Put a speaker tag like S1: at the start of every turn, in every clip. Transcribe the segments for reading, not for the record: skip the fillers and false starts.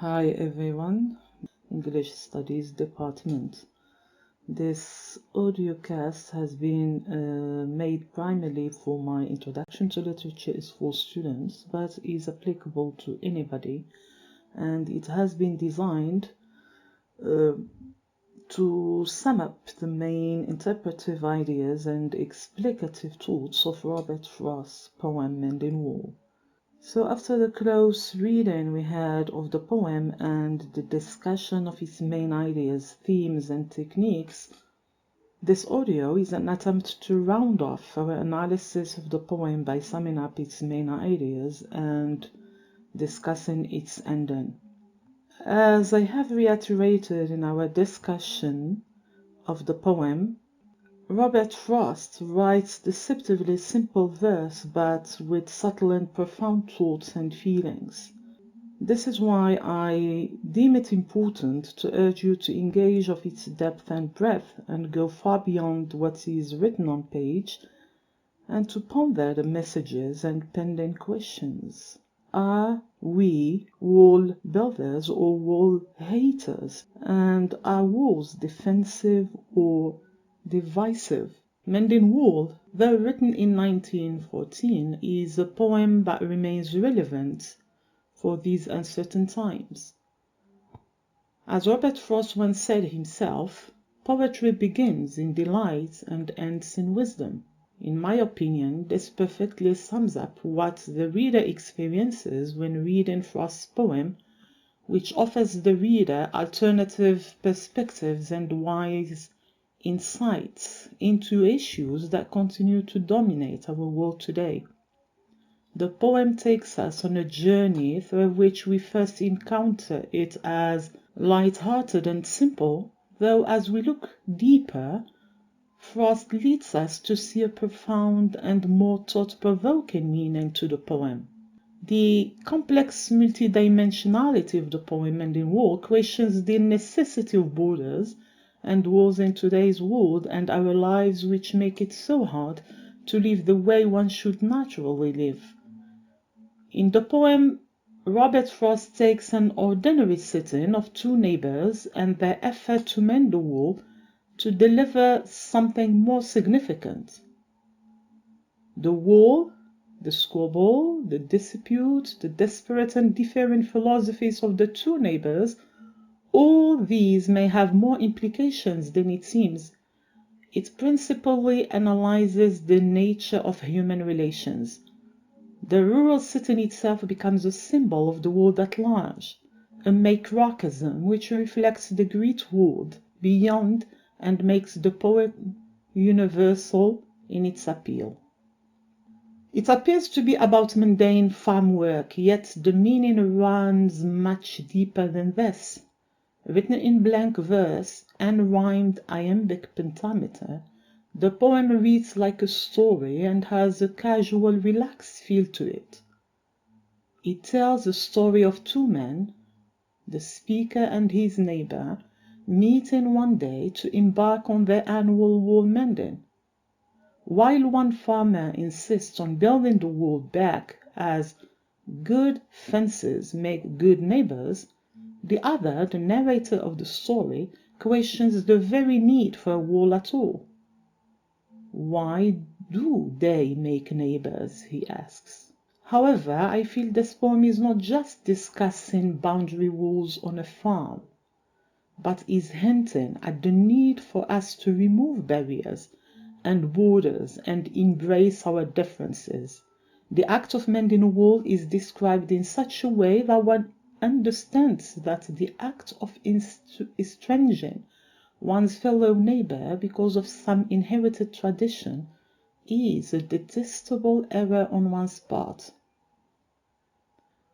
S1: Hi everyone, English Studies Department. This audiocast has been made primarily for my Introduction to Literature is for students, but is applicable to anybody, and it has been designed to sum up the main interpretive ideas and explicative thoughts of Robert Frost's poem Mending Wall. So after the close reading we had of the poem and the discussion of its main ideas, themes and techniques, this audio is an attempt to round off our analysis of the poem by summing up its main ideas and discussing its ending. As I have reiterated in our discussion of the poem, Robert Frost writes deceptively simple verse, but with subtle and profound thoughts and feelings. This is why I deem it important to urge you to engage of its depth and breadth and go far beyond what is written on page and to ponder the messages and pending questions. Are we wall builders or wall haters? And are walls defensive or divisive? Mending Wall, though written in 1914, is a poem that remains relevant for these uncertain times. As Robert Frost once said himself, poetry begins in delight and ends in wisdom. In my opinion, this perfectly sums up what the reader experiences when reading Frost's poem, which offers the reader alternative perspectives and wise insights into issues that continue to dominate our world today. The poem takes us on a journey through which we first encounter it as light-hearted and simple, though as we look deeper, Frost leads us to see a profound and more thought-provoking meaning to the poem. The complex multidimensionality of the poem Mending Wall questions the necessity of borders and walls in today's world and our lives, which make it so hard to live the way one should naturally live. In the poem, Robert Frost takes an ordinary sitting of two neighbors and their effort to mend the wall to deliver something more significant. The war, the squabble, the dispute, the desperate and differing philosophies of the two neighbors, all these may have more implications than it seems. It principally analyzes the nature of human relations. The rural city itself becomes a symbol of the world at large, a macrocosm which reflects the great world beyond and makes the poem universal in its appeal. It appears to be about mundane farm work, yet the meaning runs much deeper than this. Written in blank verse and rhymed iambic pentameter, the poem reads like a story and has a casual, relaxed feel to it. It tells the story of two men, the speaker and his neighbor, meeting one day to embark on their annual wall mending. While one farmer insists on building the wall back as good fences make good neighbors, the other, the narrator of the story, questions the very need for a wall at all. Why do they make neighbors, he asks. However, I feel this poem is not just discussing boundary walls on a farm, but is hinting at the need for us to remove barriers and borders and embrace our differences. The act of mending a wall is described in such a way that one understands that the act of estranging one's fellow neighbor because of some inherited tradition is a detestable error on one's part.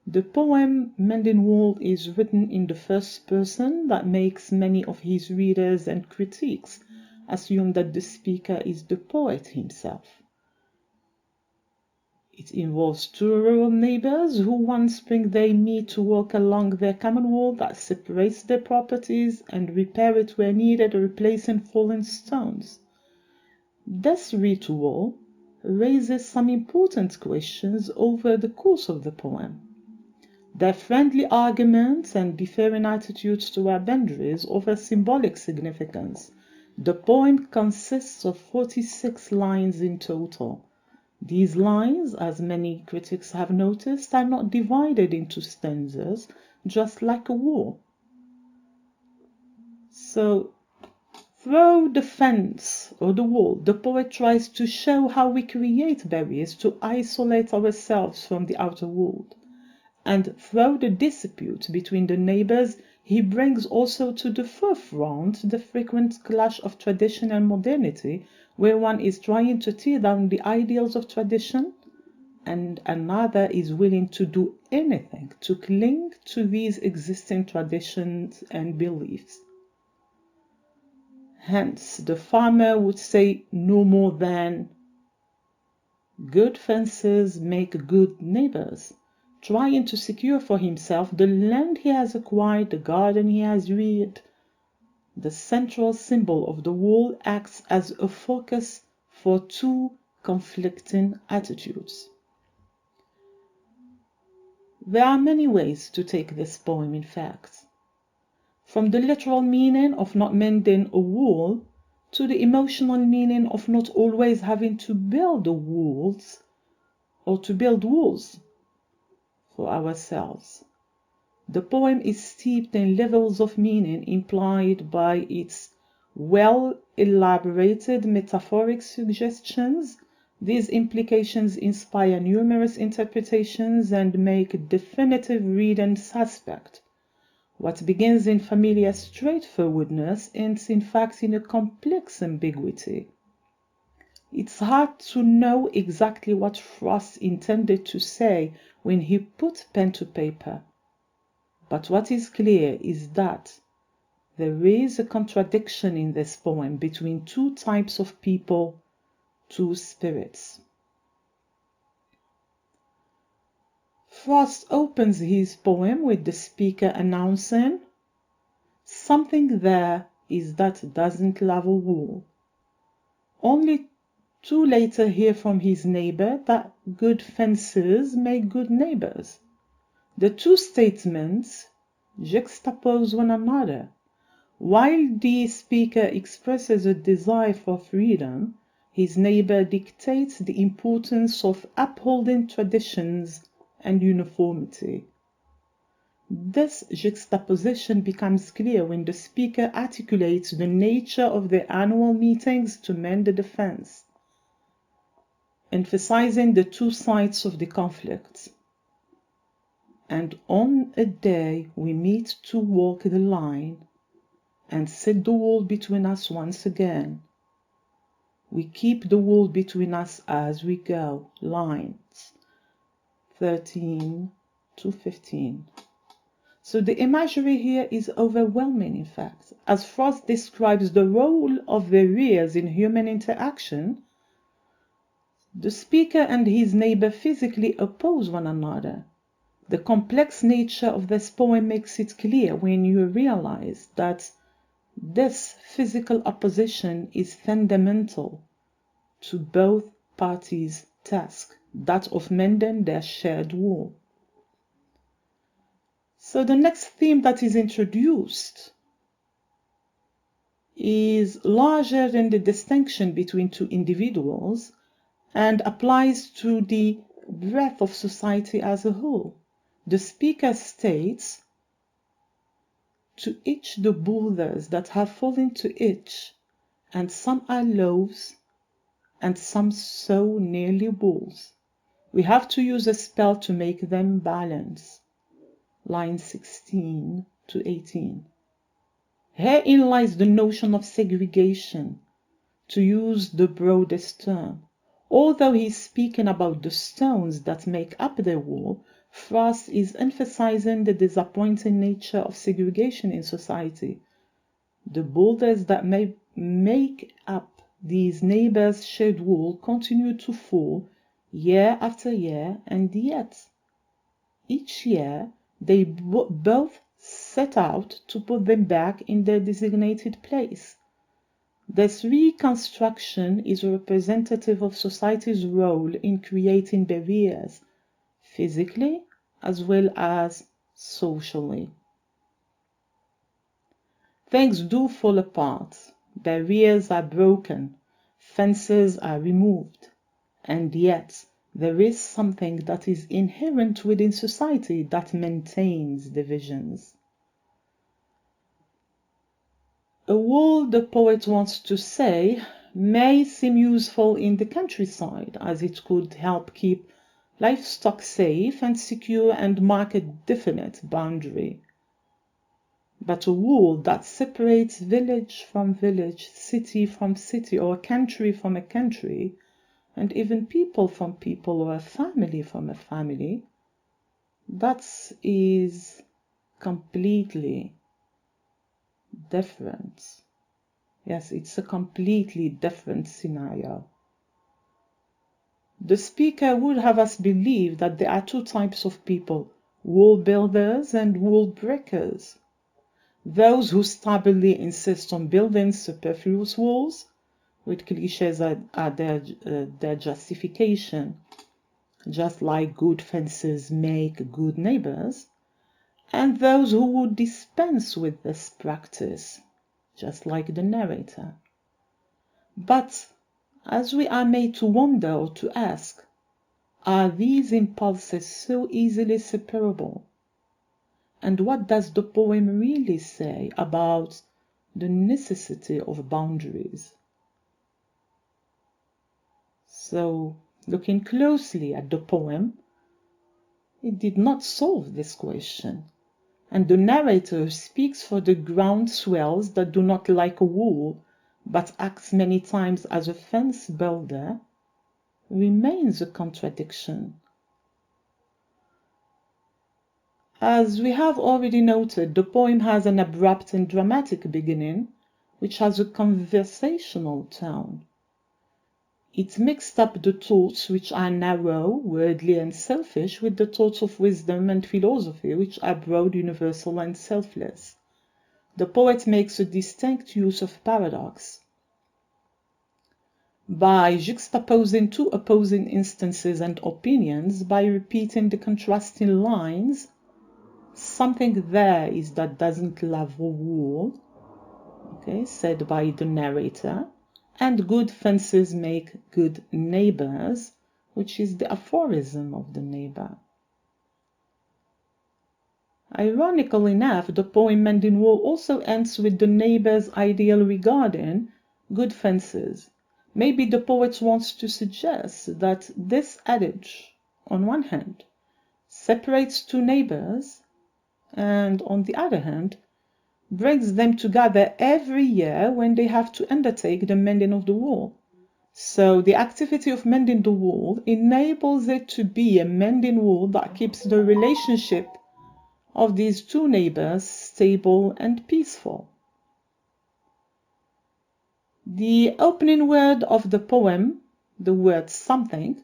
S1: The poem Mending Wall is written in the first person that makes many of his readers and critics assume that the speaker is the poet himself. It involves two rural neighbors who one spring they meet to walk along their common wall that separates their properties and repair it where needed, replacing fallen stones. This ritual raises some important questions over the course of the poem. Their friendly arguments and differing attitudes toward boundaries offer symbolic significance. The poem consists of 46 lines in total. These lines, as many critics have noticed, are not divided into stanzas, just like a wall. So, through the fence or the wall, the poet tries to show how we create barriers to isolate ourselves from the outer world. And through the dispute between the neighbors, he brings also to the forefront the frequent clash of tradition and modernity, where one is trying to tear down the ideals of tradition and another is willing to do anything to cling to these existing traditions and beliefs. Hence, the farmer would say no more than, good fences make good neighbors, trying to secure for himself the land he has acquired, the garden he has reared. The central symbol of the wall acts as a focus for two conflicting attitudes. There are many ways to take this poem, in fact. From the literal meaning of not mending a wall to the emotional meaning of not always having to build walls or to build walls for ourselves. The poem is steeped in levels of meaning implied by its well-elaborated metaphoric suggestions. These implications inspire numerous interpretations and make definitive reading suspect. What begins in familiar straightforwardness ends in fact in a complex ambiguity. It's hard to know exactly what Frost intended to say when he put pen to paper. But what is clear is that there is a contradiction in this poem between two types of people, two spirits. Frost opens his poem with the speaker announcing, "Something there is that doesn't love a wall," only to later hear from his neighbor that good fences make good neighbors. The two statements juxtapose one another. While the speaker expresses a desire for freedom, his neighbor dictates the importance of upholding traditions and uniformity. This juxtaposition becomes clear when the speaker articulates the nature of the annual meetings to mend the fence, emphasizing the two sides of the conflict. And on a day we meet to walk the line and set the wall between us once again. We keep the wall between us as we go. Lines 13 to 15. So the imagery here is overwhelming, in fact. As Frost describes the role of barriers in human interaction, the speaker and his neighbor physically oppose one another. The complex nature of this poem makes it clear when you realize that this physical opposition is fundamental to both parties' task, that of mending their shared wall. So the next theme that is introduced is larger than the distinction between two individuals and applies to the breadth of society as a whole. The speaker states, "To each the boulders that have fallen to each, and some are loaves, and some so nearly balls. We have to use a spell to make them balance." Lines 16 to 18. Herein lies the notion of segregation, to use the broadest term. Although he is speaking about the stones that make up the wall, Frost is emphasizing the disappointing nature of segregation in society. The boulders that may make up these neighbors' shared wall continue to fall year after year, and yet each year they both set out to put them back in their designated place. This reconstruction is representative of society's role in creating barriers, physically as well as socially. Things do fall apart, barriers are broken, fences are removed, and yet there is something that is inherent within society that maintains divisions. A wall, the poet wants to say, may seem useful in the countryside, as it could help keep livestock safe and secure and mark a definite boundary. But a wall that separates village from village, city from city, or a country from a country, and even people from people, or a family from a family, that is completely different. Yes, it's a completely different scenario. The speaker would have us believe that there are two types of people, wall builders and wall breakers. Those who stubbornly insist on building superfluous walls, with cliches at their justification, just like good fences make good neighbors, and those who would dispense with this practice, just like the narrator. But as we are made to wonder or to ask, are these impulses so easily separable? And what does the poem really say about the necessity of boundaries? So, looking closely at the poem, it did not solve this question. And the narrator speaks for the ground swells that do not like a wall, but acts many times as a fence builder, remains a contradiction. As we have already noted, the poem has an abrupt and dramatic beginning, which has a conversational tone. It mixed up the thoughts which are narrow, worldly, and selfish with the thoughts of wisdom and philosophy, which are broad, universal, and selfless. The poet makes a distinct use of paradox. By juxtaposing two opposing instances and opinions, by repeating the contrasting lines, something there is that doesn't love a wall, okay, said by the narrator, and good fences make good neighbors, which is the aphorism of the neighbor. Ironically enough, the poem Mending Wall also ends with the neighbor's ideal regarding good fences. Maybe the poet wants to suggest that this adage, on one hand, separates two neighbors, and on the other hand, brings them together every year when they have to undertake the mending of the wall. So the activity of mending the wall enables it to be a mending wall that keeps the relationship of these two neighbors stable and peaceful. The opening word of the poem, the word something,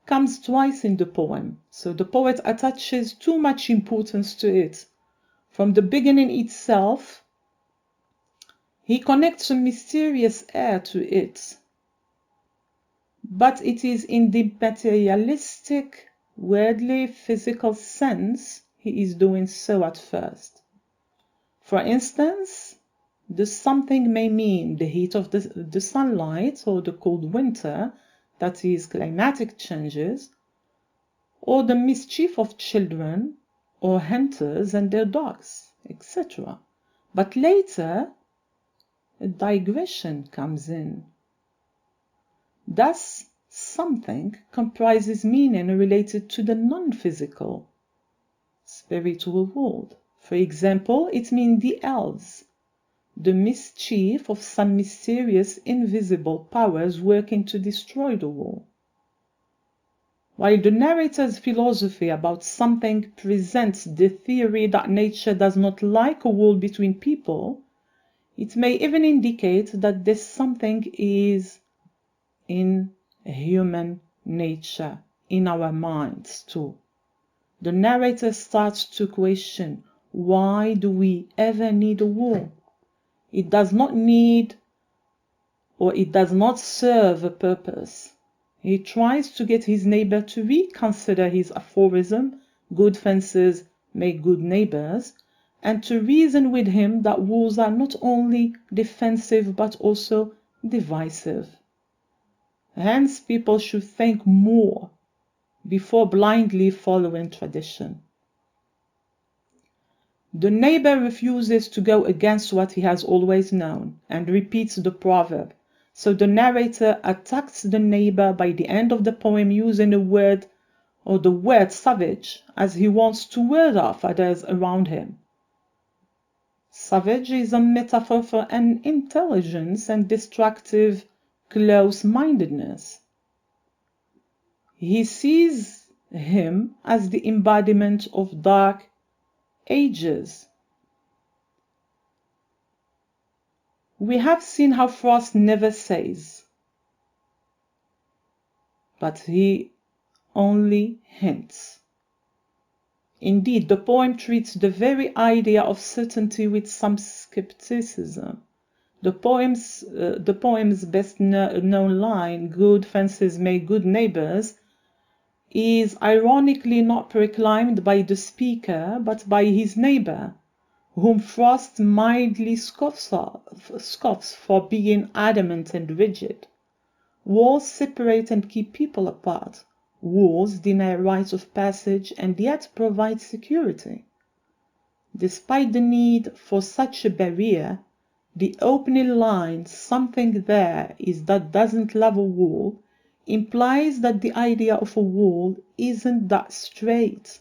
S1: comes twice in the poem, so the poet attaches too much importance to it. From the beginning itself, he connects a mysterious air to it, but it is in the materialistic, worldly, physical sense he is doing so at first. For instance, the something may mean the heat of the sunlight or the cold winter, that is, climatic changes, or the mischief of children, or hunters and their dogs, etc. But later, a digression comes in. Thus, something comprises meaning related to the non-physical, spiritual world. For example, it means the elves, the mischief of some mysterious invisible powers working to destroy the wall. While the narrator's philosophy about something presents the theory that nature does not like a wall between people, it may even indicate that this something is in human nature, in our minds too. The narrator starts to question, why do we ever need a wall? It does not need, or it does not serve a purpose. He tries to get his neighbor to reconsider his aphorism good fences make good neighbors, and to reason with him that walls are not only defensive but also divisive. Hence, people should think more before blindly following tradition. The neighbor refuses to go against what he has always known and repeats the proverb. So the narrator attacks the neighbor by the end of the poem using the word savage as he wants to ward off others around him. Savage is a metaphor for unintelligence and destructive close-mindedness. He sees him as the embodiment of dark ages. We have seen how Frost never says, but he only hints. Indeed, the poem treats the very idea of certainty with some skepticism. The poem's best known line, "Good fences make good neighbors," is ironically not proclaimed by the speaker, but by his neighbor, whom Frost mildly scoffs for being adamant and rigid. Walls separate and keep people apart. Walls deny rights of passage and yet provide security. Despite the need for such a barrier, the opening line, "something there is that doesn't love a wall," implies that the idea of a wall isn't that straight.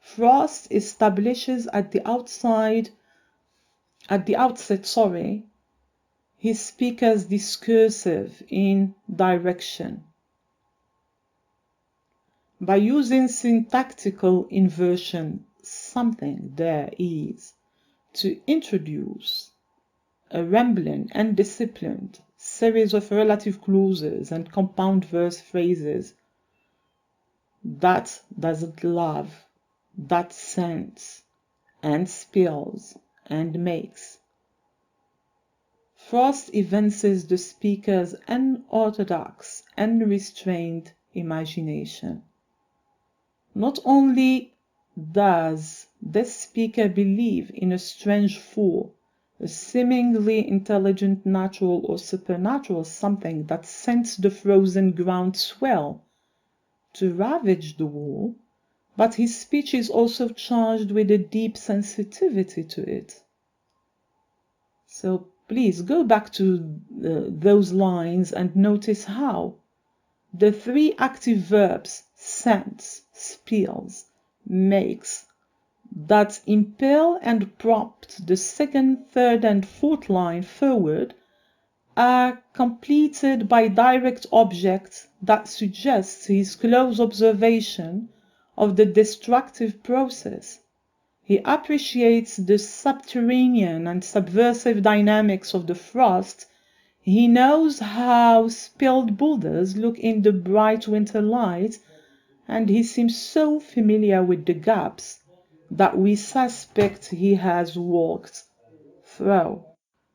S1: Frost establishes at the outset, his speaker's discursive in direction. By using syntactical inversion, "something there is," to introduce a rambling and disciplined series of relative clauses and compound verse phrases, "that doesn't love," "that sends," and "spills," and "makes." Frost evinces the speaker's unorthodox, unrestrained imagination. Not only does this speaker believe in a strange fool, a seemingly intelligent natural or supernatural something that sends the frozen ground swell to ravage the wall, but his speech is also charged with a deep sensitivity to it. So please go back to those lines and notice how the three active verbs "sends," "spills," "makes" that impel and prompt the second, third, and fourth line forward are completed by direct objects that suggests his close observation of the destructive process. He appreciates the subterranean and subversive dynamics of the frost. He knows how spilled boulders look in the bright winter light, and he seems so familiar with the gaps that we suspect he has walked through.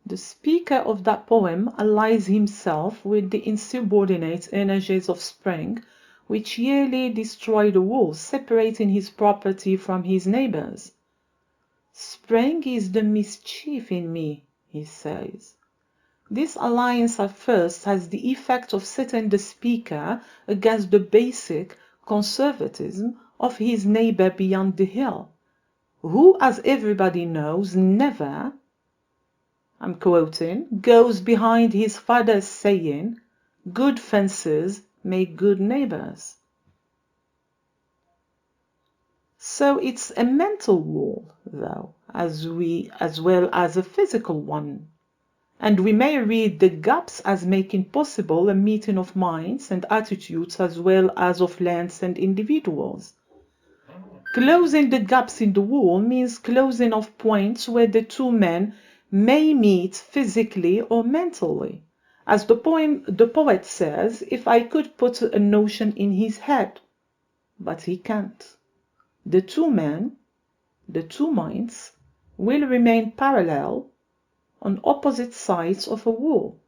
S1: The speaker of that poem allies himself with the insubordinate energies of spring, which yearly destroy the walls, separating his property from his neighbors. "Spring is the mischief in me," he says. This alliance at first has the effect of setting the speaker against the basic conservatism of his neighbor beyond the hill, who, as everybody knows, never, I'm quoting, goes behind his father's saying, "Good fences make good neighbors." So it's a mental wall, though, as well as a physical one. And we may read the gaps as making possible a meeting of minds and attitudes as well as of lands and individuals. Closing the gaps in the wall means closing off points where the two men may meet physically or mentally. As the poet says, "If I could put a notion in his head," but he can't. The two men, the two minds, will remain parallel on opposite sides of a wall.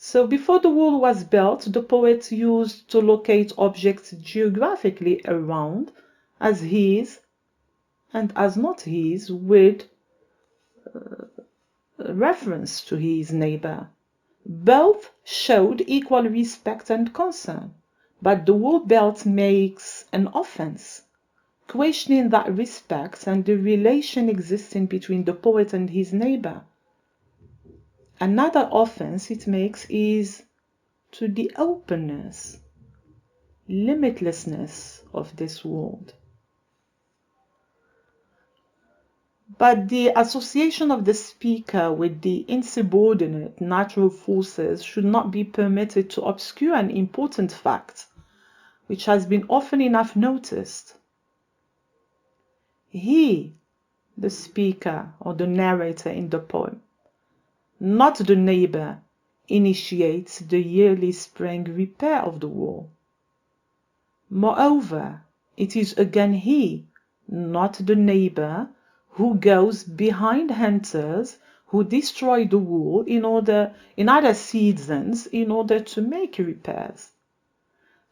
S1: So before the wall was built, the poet used to locate objects geographically around as his and as not his, with reference to his neighbor. Both showed equal respect and concern, but the wall built makes an offense, questioning that respect and the relation existing between the poet and his neighbor. Another offense it makes is to the openness, limitlessness of this world. But the association of the speaker with the insubordinate natural forces should not be permitted to obscure an important fact, which has been often enough noticed. He, the speaker or the narrator in the poem, not the neighbor, initiates the yearly spring repair of the wall. Moreover, it is again he, not the neighbor, who goes behind hunters who destroy the wall in other seasons in order to make repairs.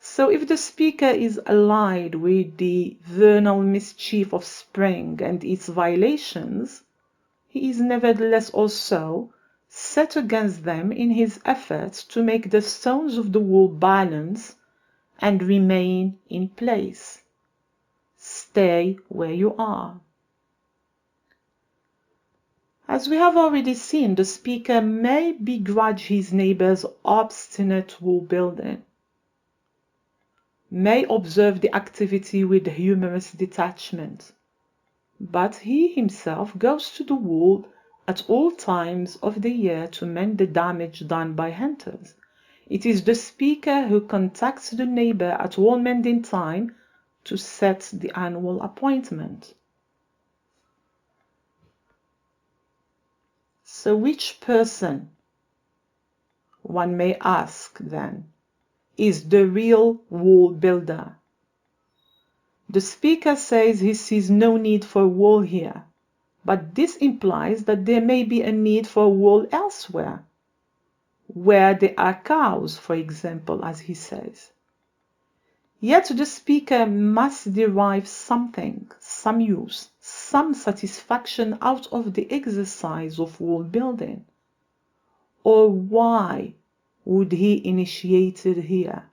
S1: So if the speaker is allied with the vernal mischief of spring and its violations, he is nevertheless also set against them in his efforts to make the stones of the wall balance and remain in place. Stay where you are. As we have already seen, the speaker may begrudge his neighbor's obstinate wall building, may observe the activity with humorous detachment, but he himself goes to the wall at all times of the year to mend the damage done by hunters. It is the speaker who contacts the neighbor at wall mending time to set the annual appointment. So which person, one may ask then, is the real wall builder? The speaker says he sees no need for a wall here, but this implies that there may be a need for a wall elsewhere, where there are cows, for example, as he says. Yet the speaker must derive something, some use, some satisfaction out of the exercise of wall building. Or why would he initiate it here?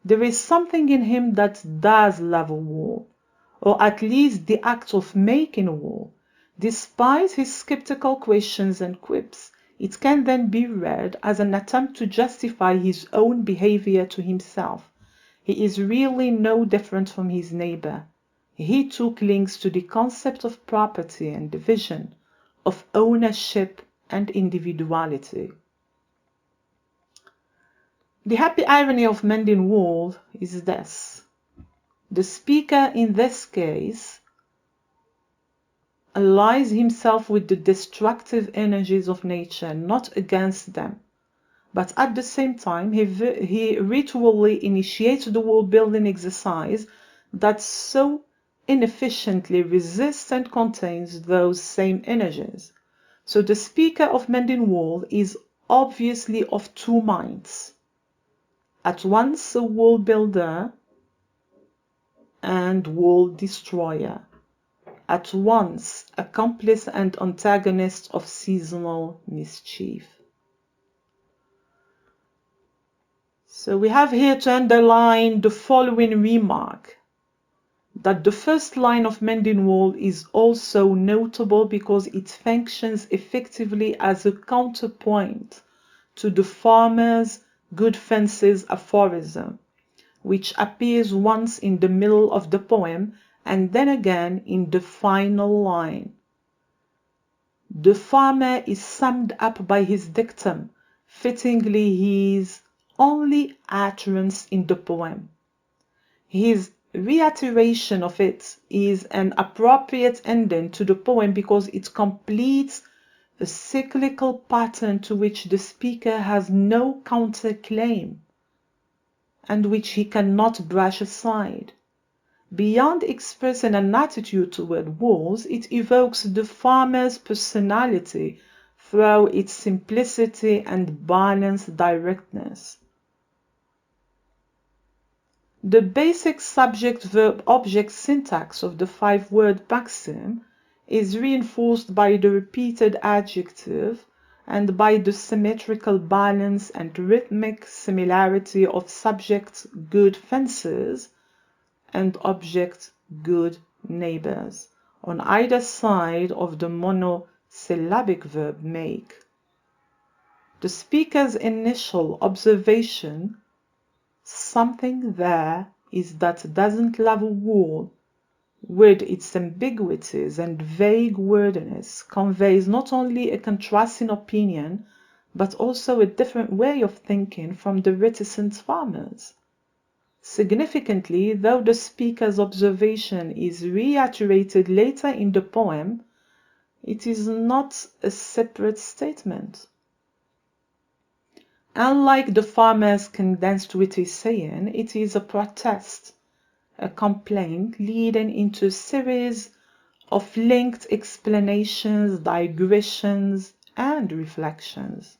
S1: There is something in him that does love a wall, or at least the act of making a wall. Despite his skeptical questions and quips, it can then be read as an attempt to justify his own behavior to himself. He is really no different from his neighbor. He too clings to the concept of property and division, of ownership and individuality. The happy irony of mending wall is this. The speaker in this case allies himself with the destructive energies of nature, not against them. But at the same time, he ritually initiates the wall building exercise that so inefficiently resists and contains those same energies. So the speaker of mending wall is obviously of two minds. At once a wall builder and wall destroyer. At once accomplice and antagonist of seasonal mischief. So we have here to underline the following remark, that the first line of mending wall is also notable because it functions effectively as a counterpoint to the farmer's good fences aphorism, which appears once in the middle of the poem and then again in the final line. The farmer is summed up by his dictum, fittingly his only utterance in the poem. His reiteration of it is an appropriate ending to the poem because it completes a cyclical pattern to which the speaker has no counterclaim and which he cannot brush aside. Beyond expressing an attitude toward walls, it evokes the farmer's personality through its simplicity and balanced directness. The basic subject-verb-object syntax of the 5-word maxim is reinforced by the repeated adjective and by the symmetrical balance and rhythmic similarity of subject good fences and object good neighbors on either side of the monosyllabic verb make. The speaker's initial observation, "Something there is that doesn't love a wall," with its ambiguities and vague wordiness, conveys not only a contrasting opinion, but also a different way of thinking from the reticent farmers. Significantly, though the speaker's observation is reiterated later in the poem, it is not a separate statement. Unlike the farmer's condensed witty saying, it is a protest, a complaint leading into a series of linked explanations, digressions, and reflections.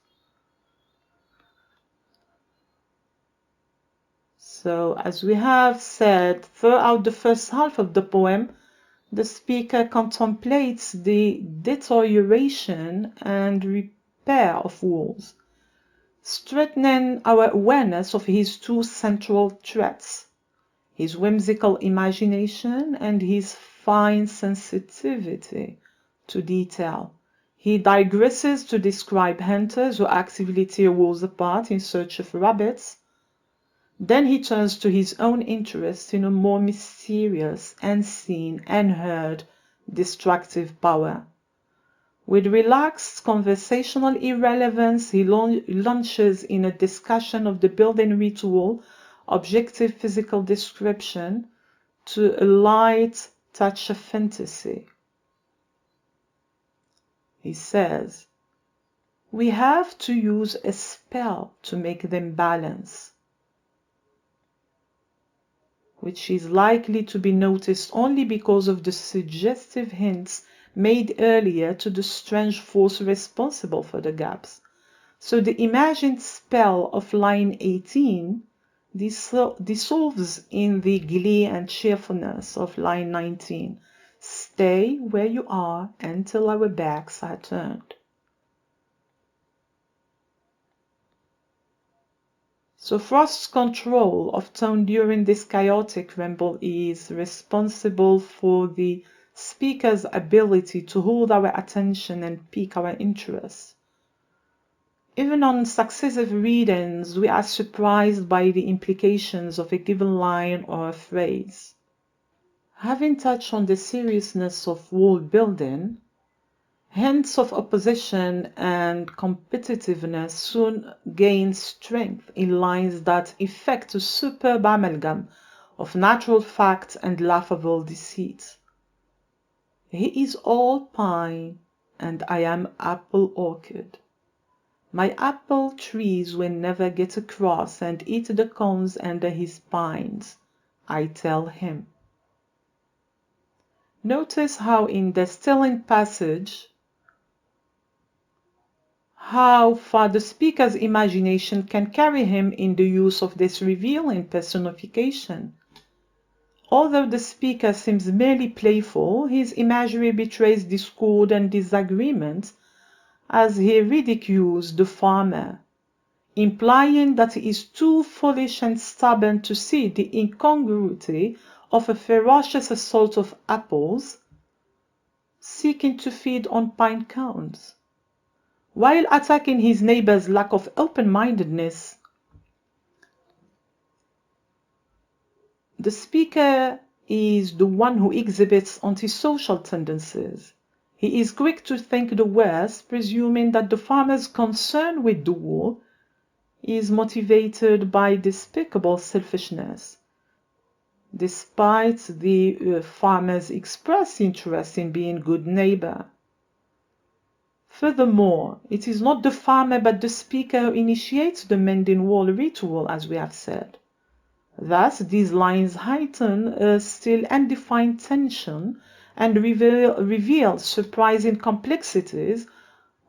S1: So, as we have said, throughout the first half of the poem, the speaker contemplates the deterioration and repair of walls, strengthening our awareness of his two central traits: his whimsical imagination and his fine sensitivity to detail. He digresses to describe hunters who actively tear walls apart in search of rabbits. Then he turns to his own interest in a more mysterious, unseen, unheard, destructive power. With relaxed conversational irrelevance, he launches in a discussion of the building ritual, objective physical description, to a light touch of fantasy. He says, "We have to use a spell to make them balance," which is likely to be noticed only because of the suggestive hints made earlier to the strange force responsible for the gaps. So the imagined spell of line 18 dissolves in the glee and cheerfulness of line 19. "Stay where you are until our backs are turned." So Frost's control of tone during this chaotic ramble is responsible for the speaker's ability to hold our attention and pique our interest. Even on successive readings, we are surprised by the implications of a given line or a phrase. Having touched on the seriousness of wall building, hints of opposition and competitiveness soon gain strength in lines that effect a superb amalgam of natural fact and laughable deceit. "He is all pine, and I am apple orchard. My apple trees will never get across and eat the cones under his pines," I tell him. Notice how in the stilling passage, how far the speaker's imagination can carry him in the use of this revealing personification. Although the speaker seems merely playful, his imagery betrays discord and disagreement as he ridicules the farmer, implying that he is too foolish and stubborn to see the incongruity of a ferocious assault of apples seeking to feed on pine cones, while attacking his neighbor's lack of open-mindedness. The speaker is the one who exhibits antisocial tendencies. He is quick to think the worst, presuming that the farmer's concern with the wall is motivated by despicable selfishness, despite the farmer's expressed interest in being a good neighbor. Furthermore, it is not the farmer but the speaker who initiates the mending wall ritual, as we have said. Thus, these lines heighten a still undefined tension and reveal surprising complexities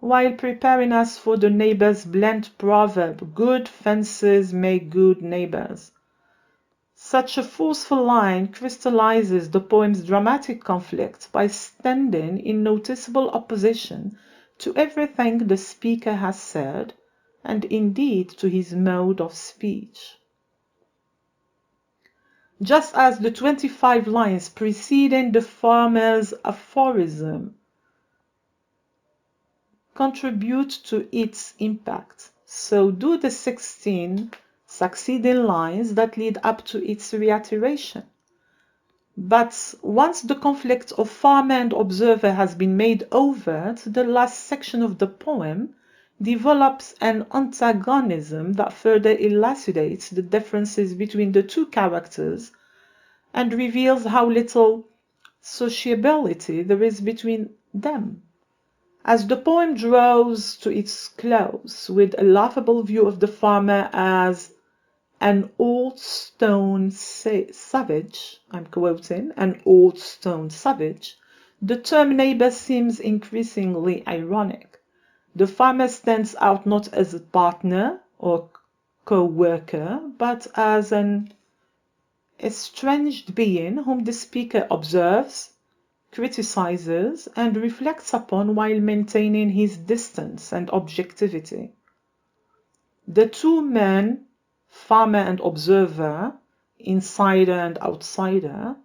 S1: while preparing us for the neighbor's blunt proverb, good fences make good neighbors. Such a forceful line crystallizes the poem's dramatic conflict by standing in noticeable opposition to everything the speaker has said, and indeed to his mode of speech. Just as the 25 lines preceding the farmer's aphorism contribute to its impact, so do the 16 succeeding lines that lead up to its reiteration. But once the conflict of farmer and observer has been made overt, the last section of the poem develops an antagonism that further elucidates the differences between the two characters and reveals how little sociability there is between them. As the poem draws to its close with a laughable view of the farmer as an old stone savage, I'm quoting, an old stone savage, the term neighbor seems increasingly ironic. The farmer stands out not as a partner or co-worker, but as an estranged being whom the speaker observes, criticizes, and reflects upon while maintaining his distance and objectivity. The two men, farmer and observer, insider and outsider,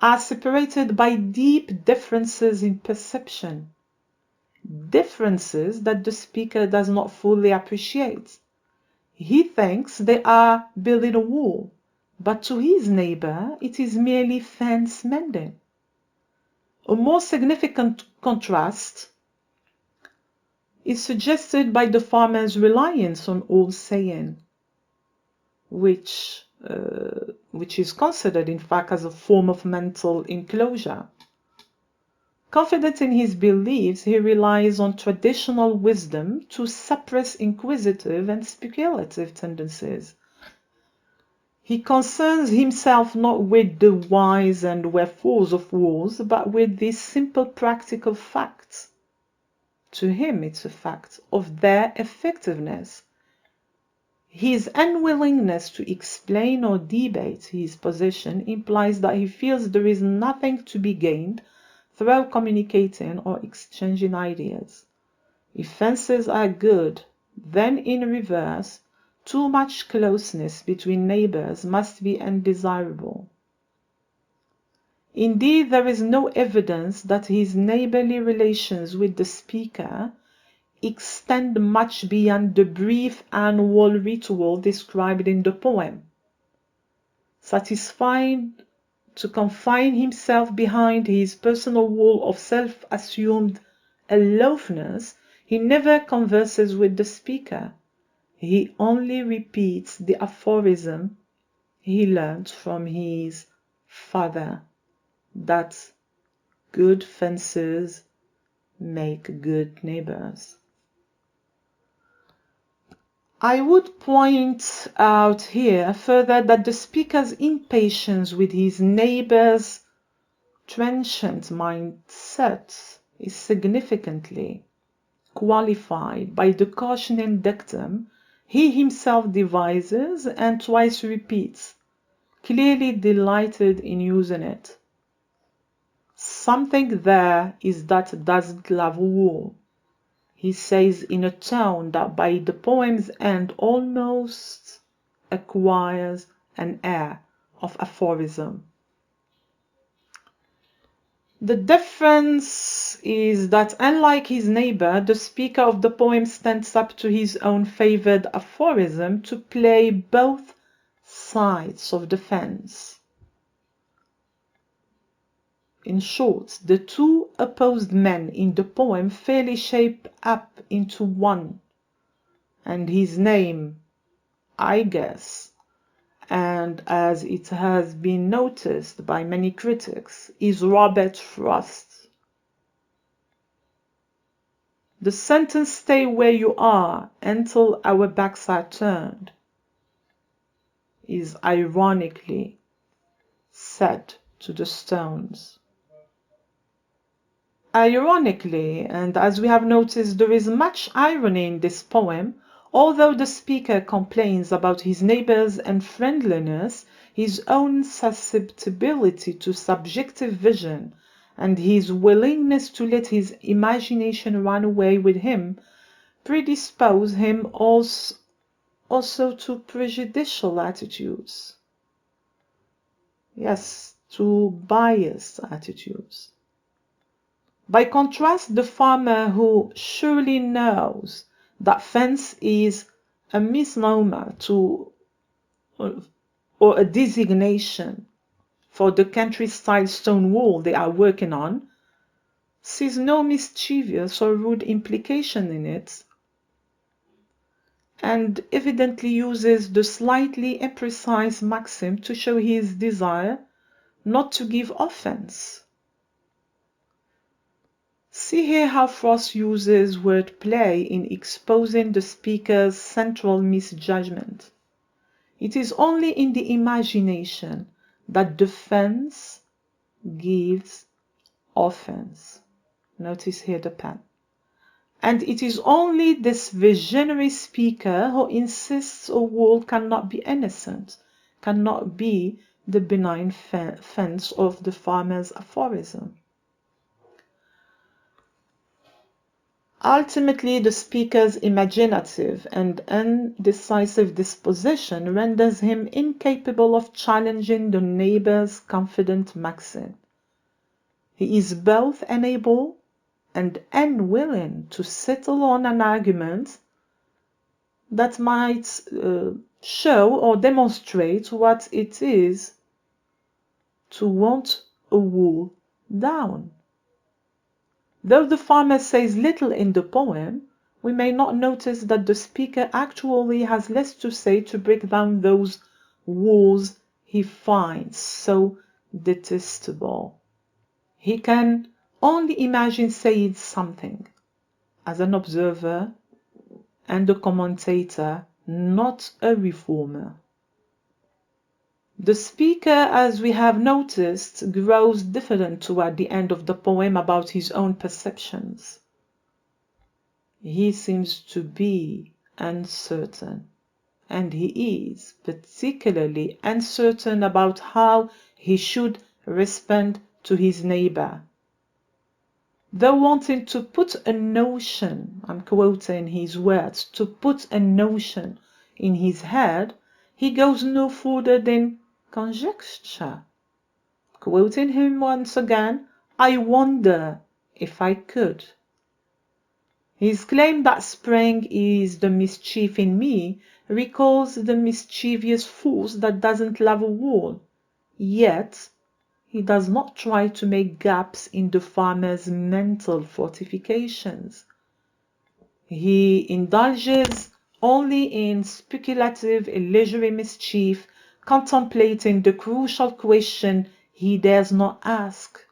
S1: are separated by deep differences in perception, differences that the speaker does not fully appreciate. He thinks they are building a wall, but to his neighbor it is merely fence mending. A more significant contrast is suggested by the farmer's reliance on old saying, which is considered in fact as a form of mental enclosure. Confident in his beliefs, he relies on traditional wisdom to suppress inquisitive and speculative tendencies. He concerns himself not with the whys and wherefores of wars, but with the simple practical facts. To him, it's a fact of their effectiveness. His unwillingness to explain or debate his position implies that he feels there is nothing to be gained through communicating or exchanging ideas. If fences are good, then in reverse, too much closeness between neighbors must be undesirable. Indeed, there is no evidence that his neighborly relations with the speaker extend much beyond the brief annual ritual described in the poem. Satisfied to confine himself behind his personal wall of self-assumed aloofness, he never converses with the speaker. He only repeats the aphorism he learned from his father, that good fences make good neighbors. I would point out here further that the speaker's impatience with his neighbor's transient mindset is significantly qualified by the cautioning dictum he himself devises and twice repeats, clearly delighted in using it. Something there is that doesn't love war, he says in a tone that by the poem's end almost acquires an air of aphorism. The difference is that unlike his neighbor, the speaker of the poem stands up to his own favored aphorism to play both sides of the fence. In short, the two opposed men in the poem fairly shape up into one, and his name, I guess, and as it has been noticed by many critics, is Robert Frost. The sentence "stay where you are until our backs are turned" is ironically said to the stones. ironically, and as we have noticed, there is much irony in this poem. Although the speaker complains about his neighbors and friendliness, his own susceptibility to subjective vision and his willingness to let his imagination run away with him predispose him also to prejudicial attitudes. Yes, to biased attitudes. By contrast, the farmer who surely knows that fence is a misnomer or a designation for the country-style stone wall they are working on, sees no mischievous or rude implication in it, and evidently uses the slightly imprecise maxim to show his desire not to give offense. See here how Frost uses wordplay in exposing the speaker's central misjudgment. It is only in the imagination that the fence gives offense. Notice here the pen. And it is only this visionary speaker who insists a wall cannot be innocent, cannot be the benign fence of the farmer's aphorism. Ultimately, the speaker's imaginative and undecisive disposition renders him incapable of challenging the neighbor's confident maxim. He is both unable and unwilling to settle on an argument that might show or demonstrate what it is to want a wall down. Though the farmer says little in the poem, we may not notice that the speaker actually has less to say to break down those walls he finds so detestable. He can only imagine saying something as an observer and a commentator, not a reformer. The speaker, as we have noticed, grows diffident toward the end of the poem about his own perceptions. He seems to be uncertain, and he is particularly uncertain about how he should respond to his neighbor. Though wanting to put a notion, I'm quoting his words, to put a notion in his head, he goes no further than conjecture. Quoting him once again, I wonder if I could. His claim that spring is the mischief in me recalls the mischievous force that doesn't love a wall. Yet, he does not try to make gaps in the farmer's mental fortifications. He indulges only in speculative, illusory mischief, contemplating the crucial question he dares not ask.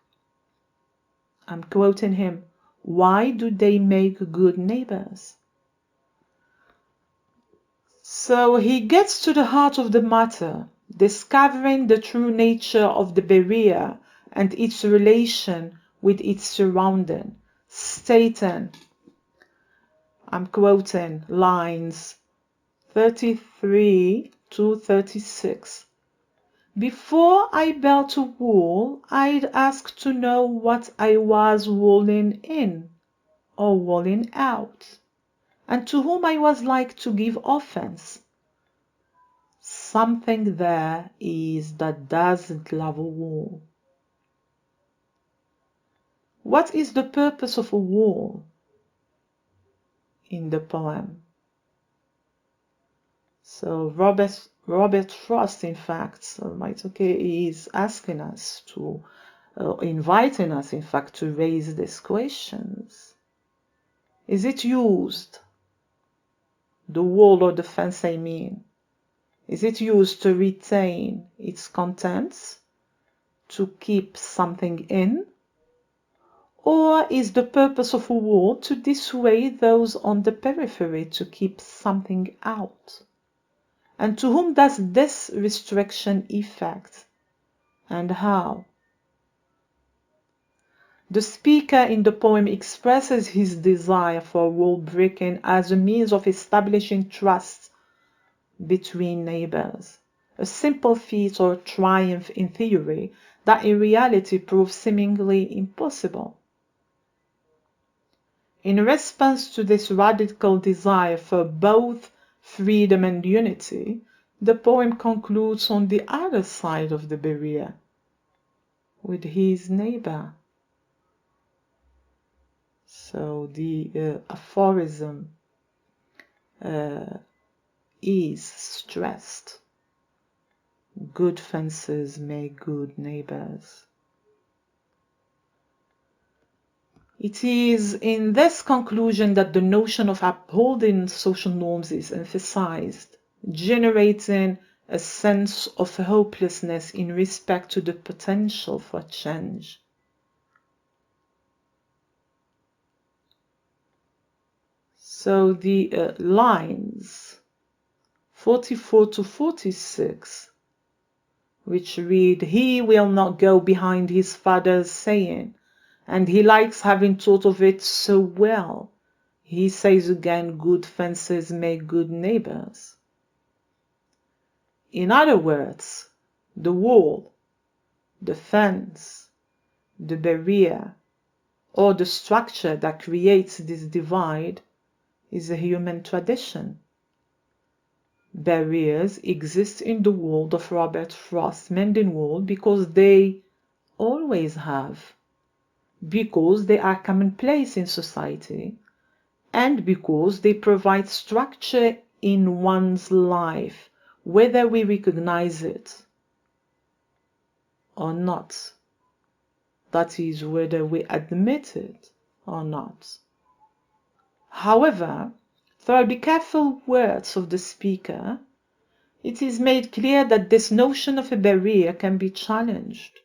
S1: I'm quoting him, why do they make good neighbors? So he gets to the heart of the matter, discovering the true nature of the barrier and its relation with its surrounding, stating, I'm quoting lines 33 to 36. Before I built a wall, I'd ask to know what I was walling in or walling out, and to whom I was like to give offense. Something there is that doesn't love a wall. What is the purpose of a wall in the poem? So Robert Frost, in fact, is asking us to, inviting us, in fact, to raise these questions. Is it used, the wall or the fence, I mean, is it used to retain its contents, to keep something in? Or is the purpose of a wall to dissuade those on the periphery to keep something out? And to whom does this restriction effect, and how? The speaker in the poem expresses his desire for rule breaking as a means of establishing trust between neighbors, a simple feat or triumph in theory that in reality proves seemingly impossible. In response to this radical desire for both freedom and unity, the poem concludes on the other side of the barrier, with his neighbor. So the aphorism is stressed. Good fences make good neighbors. It is in this conclusion that the notion of upholding social norms is emphasized, generating a sense of hopelessness in respect to the potential for change. So the lines 44 to 46, which read, "He will not go behind his father's saying, and he likes having thought of it so well. He says again, good fences make good neighbors." In other words, the wall, the fence, the barrier, or the structure that creates this divide is a human tradition. Barriers exist in the world of Robert Frost's Mendenhall because they always have, because they are commonplace in society, and because they provide structure in one's life, whether we recognize it or not. That is, whether we admit it or not. However, through the careful words of the speaker, it is made clear that this notion of a barrier can be challenged,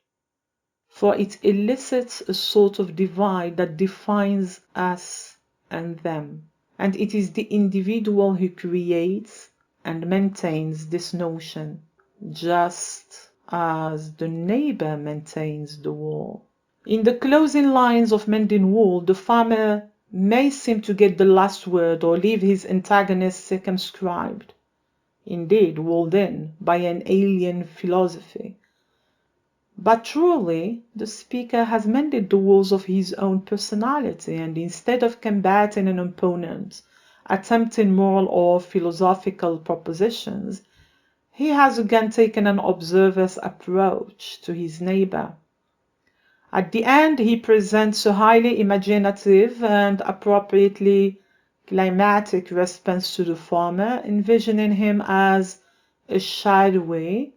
S1: for it elicits a sort of divide that defines us and them, and it is the individual who creates and maintains this notion, just as the neighbor maintains the wall. In the closing lines of Mendenhall, the farmer may seem to get the last word or leave his antagonist circumscribed, indeed walled in by an alien philosophy. But truly, the speaker has mended the walls of his own personality, and instead of combating an opponent, attempting moral or philosophical propositions, he has again taken an observer's approach to his neighbor. At the end, he presents a highly imaginative and appropriately climatic response to the farmer, envisioning him as a shadowy,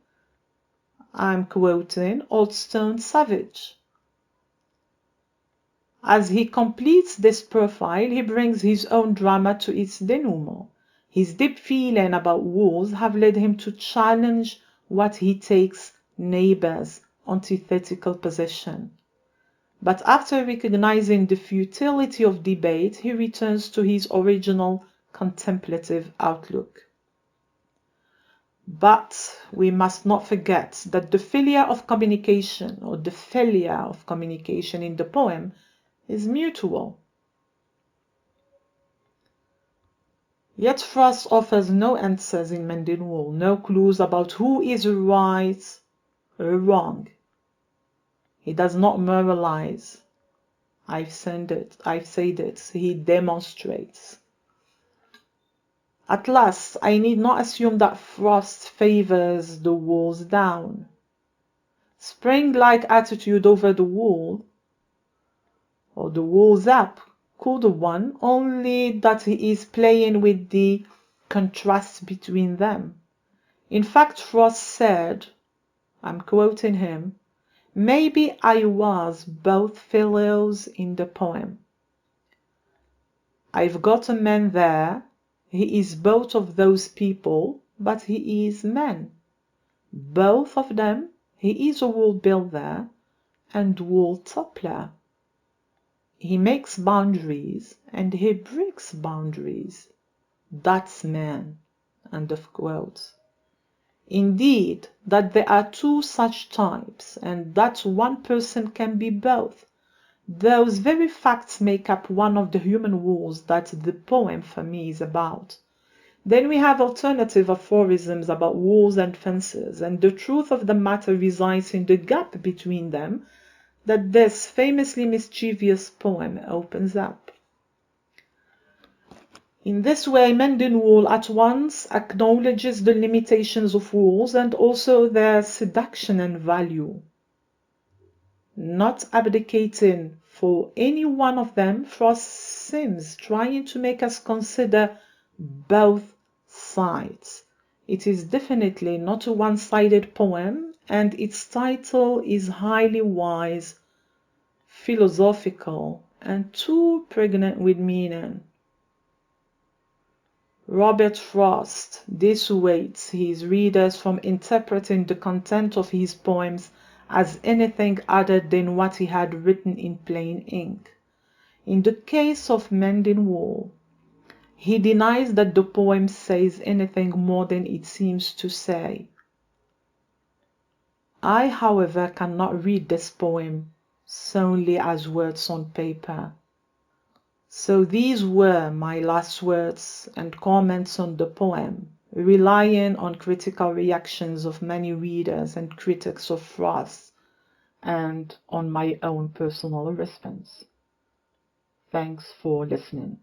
S1: I'm quoting, old stone savage. As he completes this profile, he brings his own drama to its denouement. His deep feeling about walls have led him to challenge what he takes neighbor's antithetical position. But after recognizing the futility of debate, he returns to his original contemplative outlook. But we must not forget that the failure of communication in the poem is mutual. Yet Frost offers no answers in Mendenhall, no clues about who is right or wrong. He does not moralize. I've said it, he demonstrates. At last, I need not assume that Frost favors the walls down. Spring-like attitude over the wall, or the walls up, could one, only that he is playing with the contrast between them. In fact, Frost said, I'm quoting him, "Maybe I was both fellows in the poem. I've got a man there, he is both of those people, but he is man. Both of them, he is a wall builder and wall toppler. He makes boundaries and he breaks boundaries. That's man." End of quote. Indeed, that there are two such types, and that one person can be both, Those very facts make up one of the human walls that the poem for me is about. Then we have alternative aphorisms about walls and fences, and the truth of the matter resides in the gap between them that this famously mischievous poem opens up. In this way, Mending Wall at once acknowledges the limitations of walls and also their seduction and value, not abdicating for any one of them. Frost seems trying to make us consider both sides. It is definitely not a one-sided poem, and its title is highly wise, philosophical, and too pregnant with meaning. Robert Frost dissuades his readers from interpreting the content of his poems as anything other than what he had written in plain ink. In the case of Mending Wall, he denies that the poem says anything more than it seems to say. I, however, cannot read this poem solely as words on paper. So these were my last words and comments on the poem, relying on critical reactions of many readers and critics of Frost, and on my own personal response. Thanks for listening.